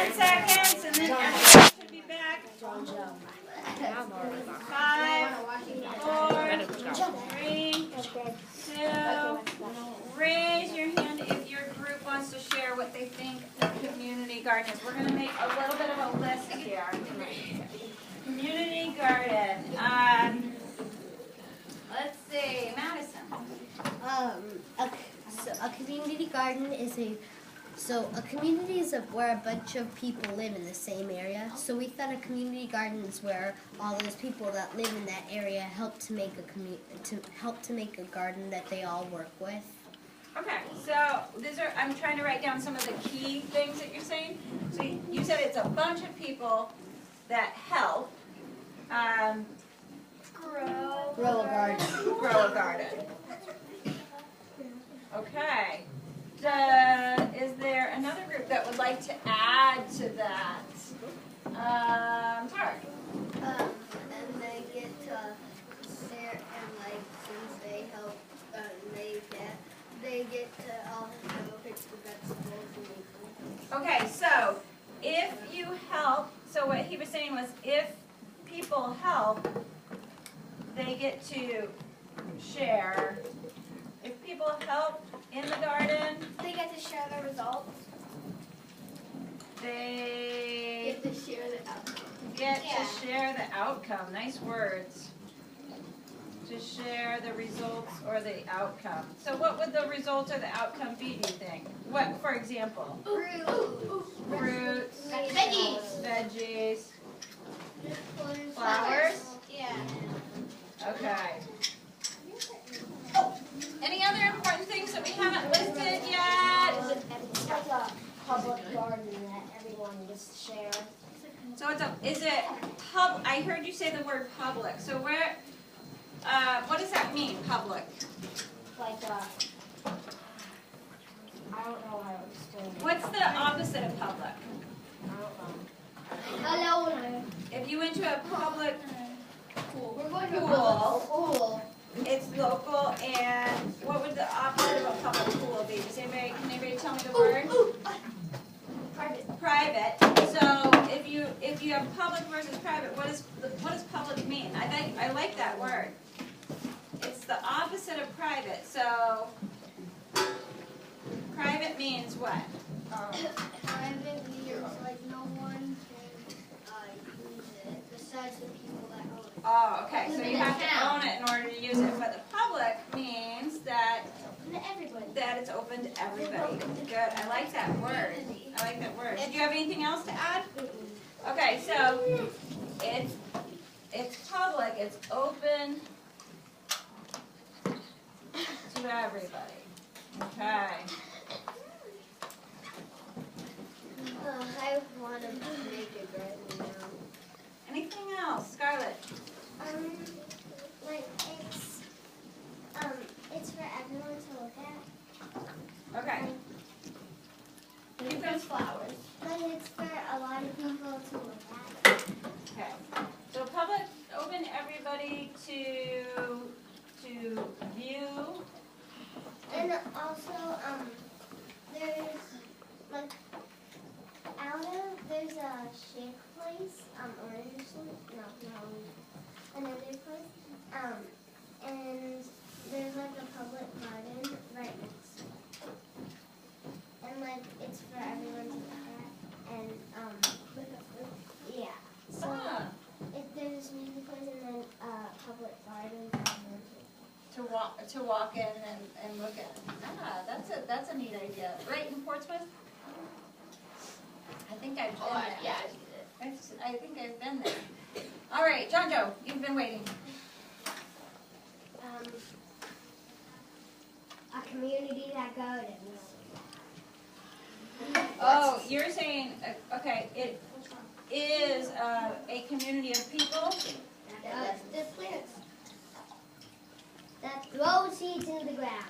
10 seconds, and then everyone should be back. 5, 4, 3, 2. Raise your hand if your group wants to share what they think the community garden is. We're going to make a little bit of a list here. Community garden. Let's see, Madison. A community garden is a community is where a bunch of people live in the same area. So we thought a community garden is where all those people that live in that area help to make a garden that they all work with. Okay, so I'm trying to write down some of the key things that you're saying. So you said it's a bunch of people that help Grow a garden. Grow a garden. Okay. Is there another group that would like to add to that? Tara. And they get to share and since they help, they get to all go pick the vegetables and make them. Okay, so if you help, so what he was saying was if people help, they get to share. If people help in the garden, they get to share the results. They get to share the outcome. To share the outcome. Nice words. To share the results or the outcome. So what would the result or the outcome be, do you think? What, for example? Fruits. Veggies. Flowers. Yeah. Okay. Any other important things that we haven't listed yet? It's like a public garden that everyone gets to share. So is it I heard you say the word public. So what does that mean, public? Like I don't know how to explain it. What's the opposite of public? I don't know. If you went to a public We're going to pool, it's local, and what would the opposite of a public pool be? Can anybody tell me the word? Private. So if you have public versus private, what does public mean? I like that word. It's the opposite of private. So private means what? Private means like no one can use it besides the people that own it. Oh, okay. So you have to own it in order to use it. But the public means that it's open to everybody. Good. I like that word. Do you have anything else to add? Okay, so it's public. It's open to everybody. Okay. I want to make a garden now. Anything else, Scarlett? It's for everyone to look at. Okay. Keep those flowers. But it's for a lot of people to look at. Okay. So public, open everybody to view. And also, there's a shake place, another place, and there's like a public garden right next to it. And it's for everyone to look at, and yeah. So there's music place and then public garden. To walk in and look at. That's a neat idea. Right in Portsmouth? I think I've been there. Yeah, I think I've been there. All right, John Joe, you've been waiting. A community that gardens. Oh, you're saying, okay, it is a community of people? The plants. That throw seeds in the ground.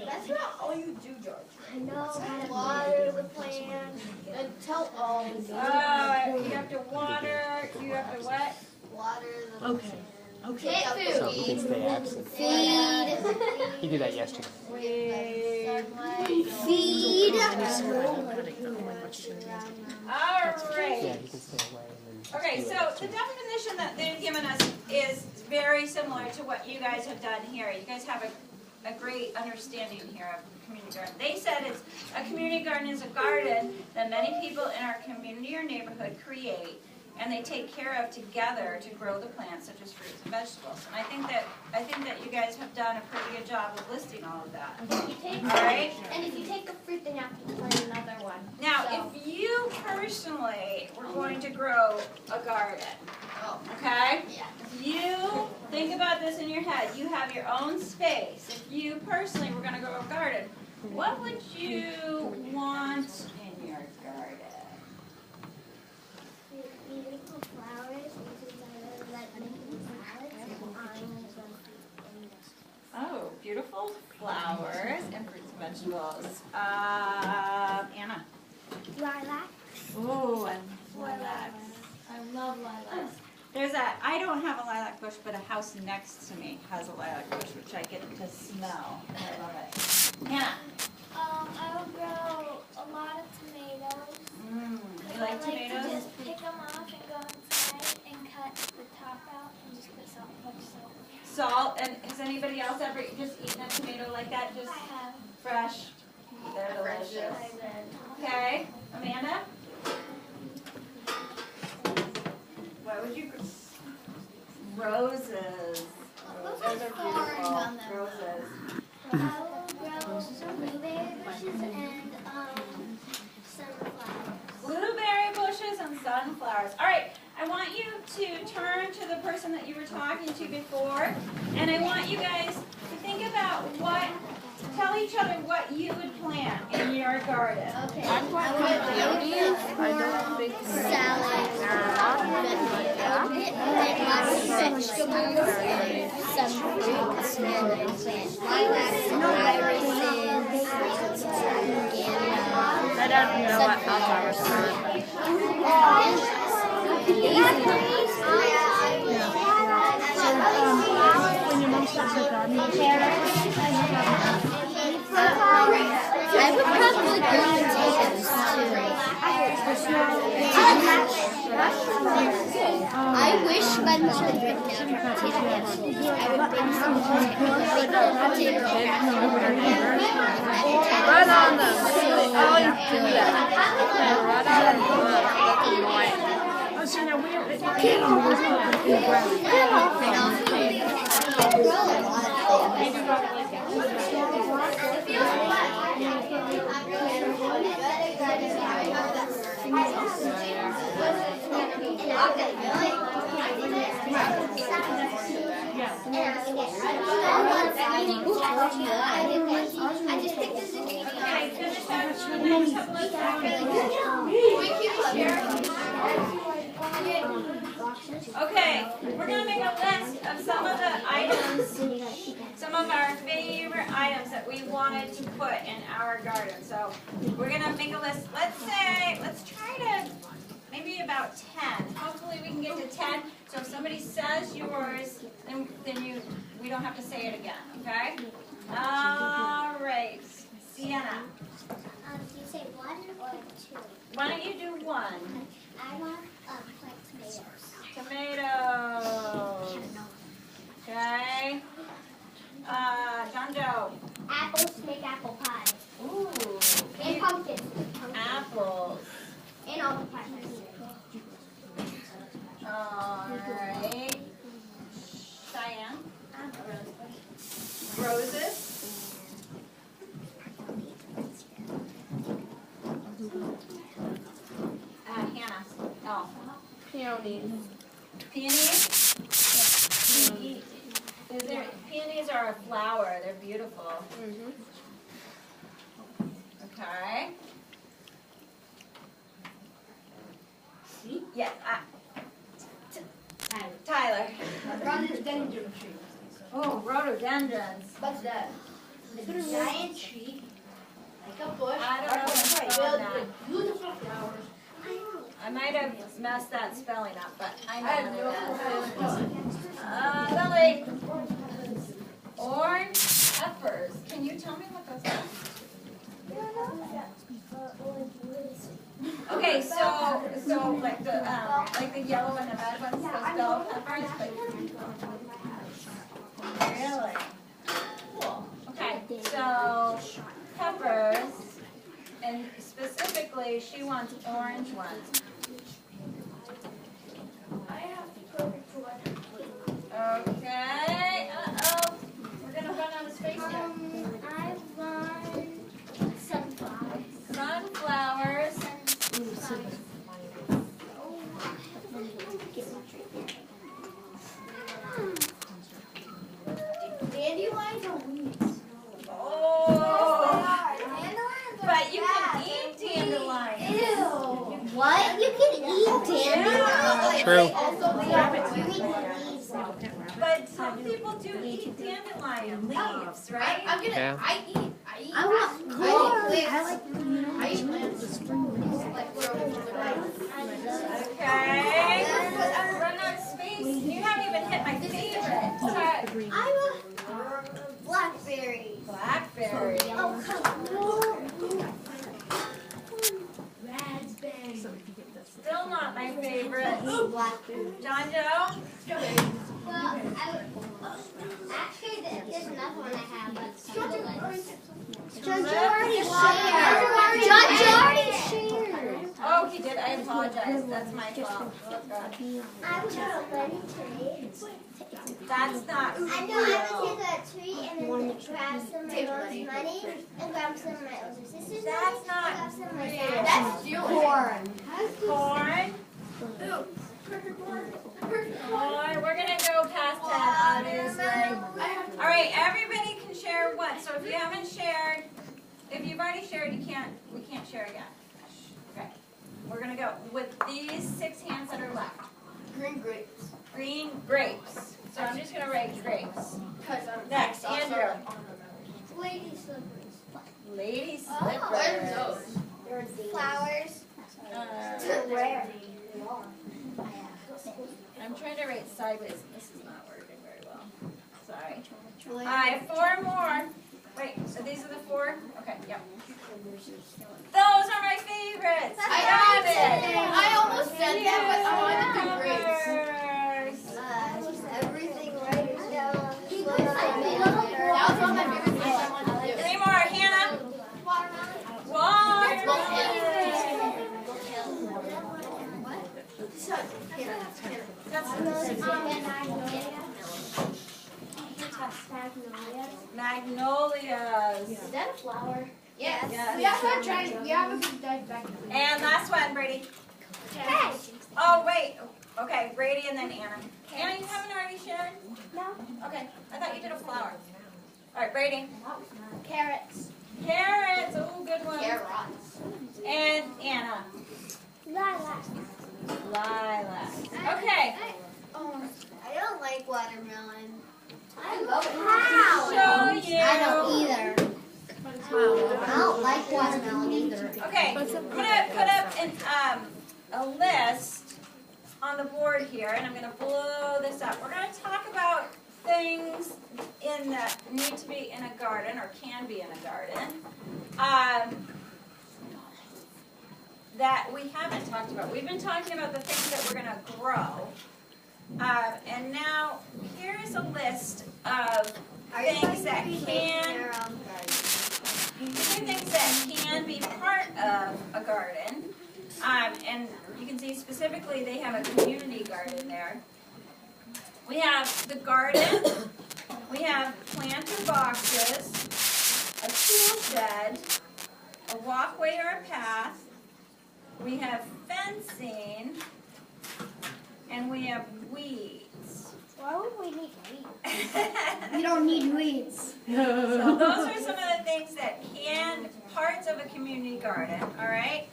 That's not all you do, George. I know how to Water the plants and tell all the You have to water, you have to what? water the Okay. Okay. So it's the absent. feed. He did that yesterday. We Feed. All right. Yeah, you can stay away and then. Okay, so the definition that they've given us is very similar to what you guys have done here. You guys have a great understanding here of community garden. They said a community garden is a garden that many people in our community or neighborhood create and they take care of together to grow the plants such as fruits and vegetables. And I think that you guys have done a pretty good job of listing all of that. All right? And if you take a fruit, then you have to plant another one. Now, if you personally were going to grow a garden, okay? Yeah. If you think about this in your head, you have your own space. If you personally were going to grow a garden, what would you want in your garden? Beautiful flowers, which is like making salads. Oh, beautiful flowers and fruits and vegetables. Anna. Lilac. Oh, and lilacs. I love lilacs. I don't have a lilac bush, but a house next to me has a lilac bush, which I get to smell. And I love it. Hannah. I will grow a lot of tomatoes. You like To tomatoes? just pick them off and go inside and cut the top out and just put salt. Salt, and has anybody else ever just eaten a tomato like that, just I have. fresh? They're delicious. Okay, Amanda? What would you? Roses. Those are beautiful. Roses. I will grow blueberry bushes and sunflowers. Blueberry bushes and sunflowers. All right, I want you to turn to the person that you were talking to before, and I want you guys to think about tell each other what you would plant in your garden. Okay. I don't think Salad. Vegetables. Some fruits and I don't know what else I was When your mom starts her gardening, I would probably grow potatoes I wish my mom had written down her potatoes. I would bring some potato Right on them. I always do that. Right on them. oh, so now we're I just picked a zucchini. Okay, finish that. Okay, we're going to make a list of some of the items, some of our favorite items that we wanted to put in our garden. So we're going to make a list. Let's try to maybe about 10. Hopefully we can get to 10. So if somebody says yours, then we don't have to say it again, okay? All right, Sienna. Do you say one or two? Why don't you do one? I want plant tomatoes. Tomatoes. Okay. John Joe. Apples to make apple pie. Ooh. And pumpkins. Apples. And all the pies. All right. Cheyenne. Roses. Hannah. Oh. Peonies. Peonies? Peonies are a flower. They're beautiful. Okay. Yeah. Tyler. Rhododendron tree. Oh, rhododendrons. What's that? It's a giant tree, like a bush, I don't know what to filled call that. with beautiful flowers. I might have messed that spelling up, but I know I have what no it is. Lily. Orange peppers. Can you tell me what those are? like the yellow and the red ones, those bell peppers. But really cool. Okay, so peppers, and specifically, she wants orange ones. I have the perfect one. Okay. Uh-oh. We're gonna run out of space here. I want sunflowers. Sunflowers. Dandelions or weeds? Oh. Dandelions are But you can bad. eat dandelions. Ew. What? You can eat dandelions? True. But some people do eat dandelion leaves, right? Yeah. I want corn. I eat plants. Okay. I've run out of space. You haven't even hit my favorite. Okay. I want blackberry. Blackberry. Oh, come on. Raspberry. Still not my favorite. Blackberry. John Joe? Well, actually, there's another one I have, but John already shared. Oh, he did. I apologize. That's my fault. I was a money tree. That's not I know I would take a tree and then grab some of my mom's money and grab some of my older sister's That's money not and grab some of my real. dad's. That's corn. Corn. We're gonna go past that, obviously. All right, everybody can share one. So if you haven't shared, if you've already shared, we can't share again. Okay. We're gonna go with these 6 hands that are left. Green grapes. Green grapes. So I'm just gonna write grapes. Next, Andrew. Lady slippers. Lady Oh, slippers. Flowers. Uh, I'm trying to write sideways, and this is not working very well. Sorry. I have 4 more. Wait, so these are the 4? Okay, yep. Those are my favorites. I Got it. I almost said that, but I wanted the grapes. Flowers. Everything right is down. That was one of my favorite things I wanted to do. 3 more, Hannah. Watermelon. Magnolias. Is that a flower? Yes. Yes. We have to try. We have a big dive back. And last one, Brady. Hey. Oh, wait. Okay, Brady and then Anna. Anna, you haven't already shared? No. Okay, I thought you did a flower. All right, Brady. Carrots. Carrots. Oh, good one. Carrots. And Anna. Lilac. Lilac. Okay. I don't like watermelon. I love it. How? Show you. I don't either. I don't like watermelon either. Okay, I'm gonna put up a list on the board here, and I'm gonna blow this up. We're gonna talk about things that need to be in a garden or can be in a garden that we haven't talked about. We've been talking about the things that we're gonna grow, and now here's a list of things that can be part of a garden. And you can see specifically they have a community garden there. We have the garden, we have planter boxes, a tool shed, a walkway or a path, we have fencing, and we have weeds. Why would we need weeds? We don't need weeds. So those are some of the things that parts of a community garden, all right?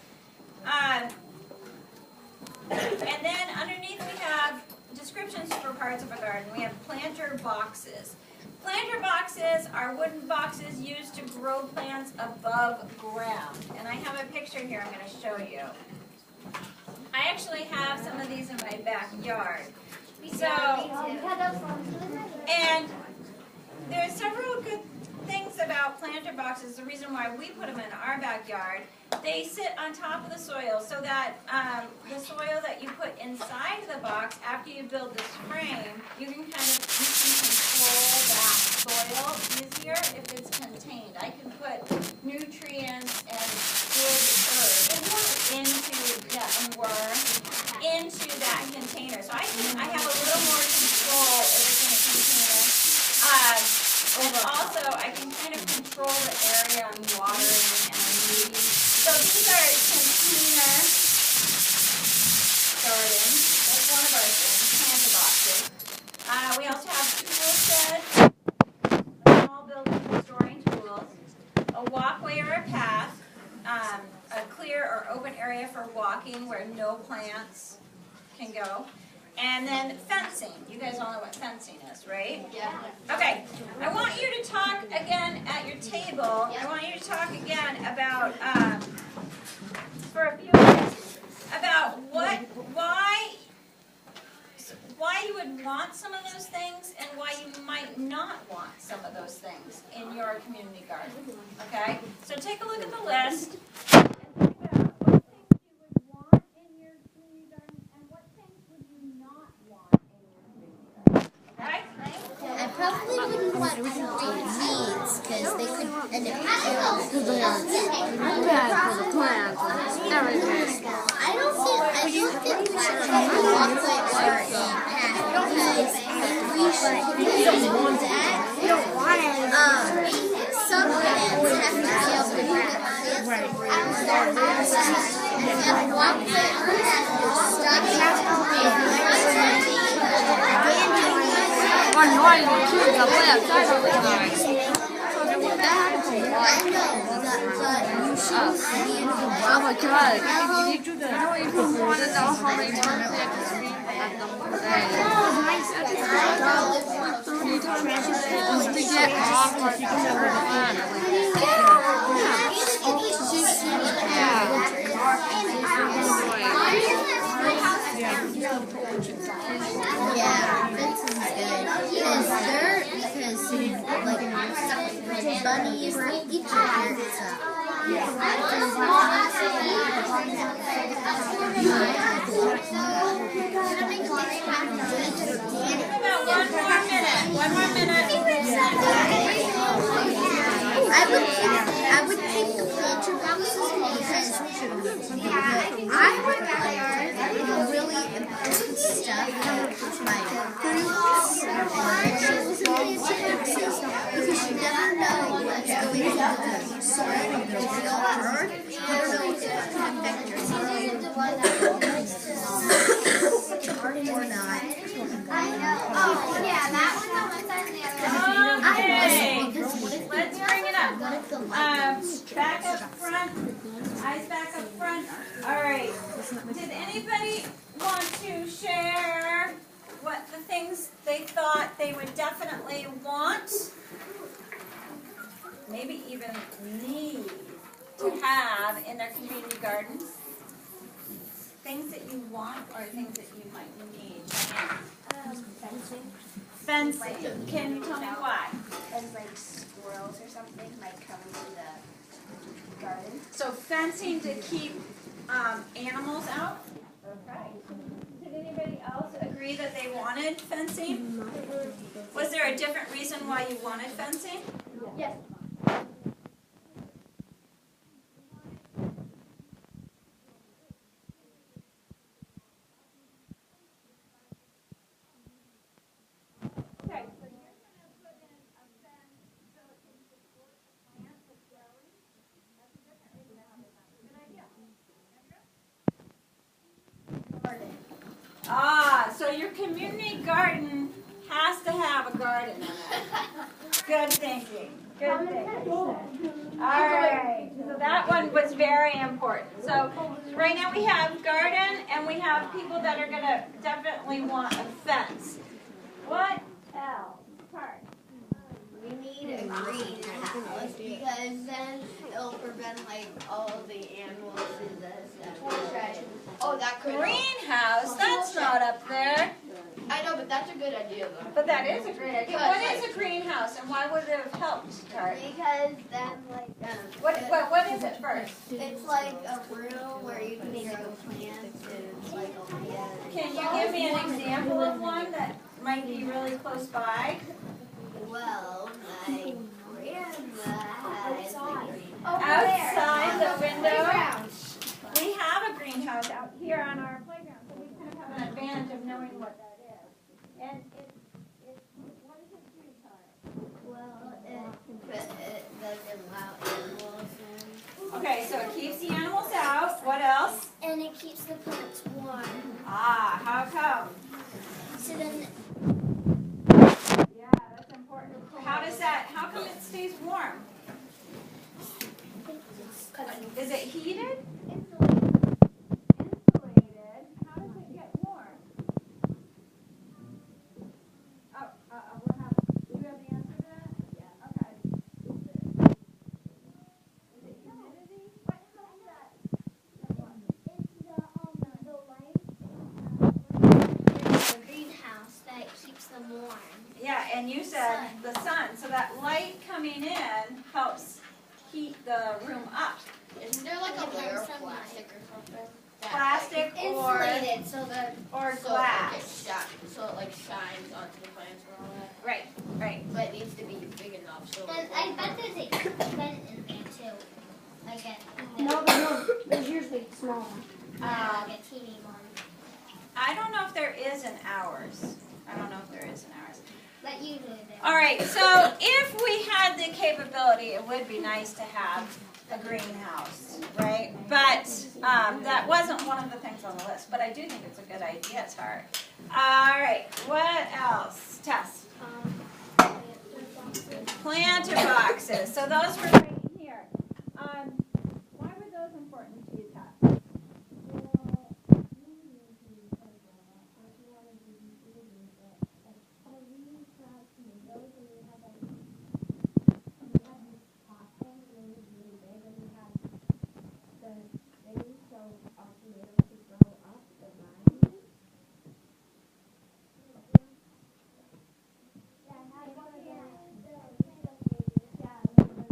And then underneath we have descriptions for parts of a garden. We have planter boxes. Planter boxes are wooden boxes used to grow plants above ground. And I have a picture here I'm going to show you. I actually have some of these in my backyard. So, and there's several good things about about planter boxes, the reason why we put them in our backyard, they sit on top of the soil so that the soil that you put inside the box after you build this frame, you can control that soil easier if it's contained. I can put nutrients and good earth and worm into that container. So I have a little more control if it's in a container. And also I can kind of control the area I'm watering and weeding. So these are container gardens. That's one of our things, planter boxes. We also have tool sheds, a small building for storing tools, a walkway or a path, a clear or open area for walking where no plants can go, and then fencing. You guys all know what fencing is, right? Yeah. Okay, I want you to talk again at your table. I want you to talk again about, for a few minutes, about why you would want some of those things and why you might not want some of those things in your community garden. Okay? So take a look at the list. And think about what things you would want in your community garden and what things would you not want in your community garden. Okay? I probably wouldn't want green weeds because they could end up killing Bad for the plants and everything. I don't think we should have a walkway or a path because we should do that. Some plants have to be able to grab plants and walkway or path is stuck Or annoying to the plants. I know, but you should be in the Oh my god. I don't even want to know how many times they have to scream at them per day. Just to get off our Yeah, fences is good. Because dirt, because like bunnies, they eat your dirt stuff. One more minute. I would keep the planter boxes because I would really important stuff like fruits and vegetables in planter boxes because you never know what's going into the soil or the real earth. You don't know if it's kind of vectors or not. Oh, yeah, that one's on one side and the other. Okay. Let's bring it up. Back up front. Eyes back up front. All right. Did anybody want to share what the things they thought they would definitely want? Maybe even need to have in their community gardens? Things that you want or things that you might need? Fencing. Fencing. Can you tell me why? Because like squirrels or something might come into the garden. So fencing to keep animals out? Okay. Did anybody else agree that they wanted fencing? Was there a different reason why you wanted fencing? Yes. Okay, so you're going to put in a fence so it can support the plants that's growing. That's a different reason I thought that was a good idea. Ah, so your community garden has to have a garden in it. Good thinking. Good thinking. All right. So that one was very important. So right now we have garden and we have people that are going to definitely want a fence. What else? Part. We need a greenhouse because then it'll prevent like all the animals and the trash. Oh, that could. Greenhouse? That's not up there. I know, but that's a good idea though. But that is a great idea. What is a greenhouse and why Why would it have helped, Tart? Because then, like, What is it first? it's like a room where you can grow plants and it's like a Can you give me an example of one that might be really close by? well, my grandma has a Outside the window? We have a greenhouse out here on our playground, so we kind of have an advantage of knowing what that is. And what does it do, Tart? well, it doesn't allow animals in. Okay, so it keeps the animals out. What else? And it keeps the plants warm. Ah, how come? So then Yeah, that's important. How come it stays warm? Is it heated? Insulated. How does it get warm? Oh, we're having. Do you have the answer to that? Yeah. Okay. Is it humidity? What is that? it's the greenhouse that keeps them warm. Yeah, and you said the sun. So that light coming in helps heat the room up. Isn't there like a layer of plastic or something? Plastic or Insulated, so the glass. So it like shines onto the plants and all that. Right, right. But it needs to be big enough so. and I bet there's a vent in there too. Like a There's usually a small one. like a teeny one. I don't know if there is in ours. But usually there. All right, so if we had the capability, it would be nice to have a greenhouse, right? But that wasn't one of the things on the list, but I do think it's a good idea, Tart. All right, what else? Tess. Planter boxes. So those were right here. Why were those important to you, Tess?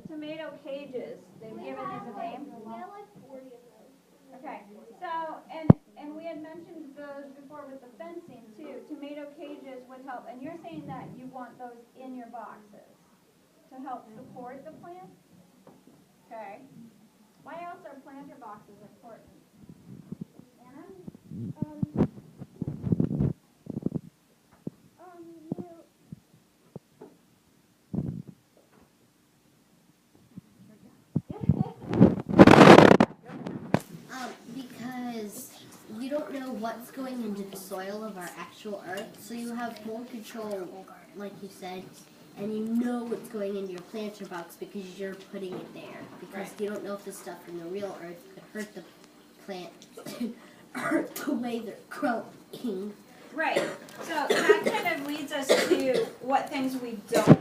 Tomato cages. They've given these a name. Okay. So, and we had mentioned those before with the fencing too. Tomato cages would help. And you're saying that you want those in your boxes to help support the plant? Okay. Why else are planter boxes important? Anna? Because you don't know what's going into the soil of our actual earth, so you have more control, like you said, and you know what's going into your planter box because you're putting it there. Because you don't know if the stuff in the real earth could hurt the plant, hurt the way they're growing. Right. So that kind of leads us to what things we don't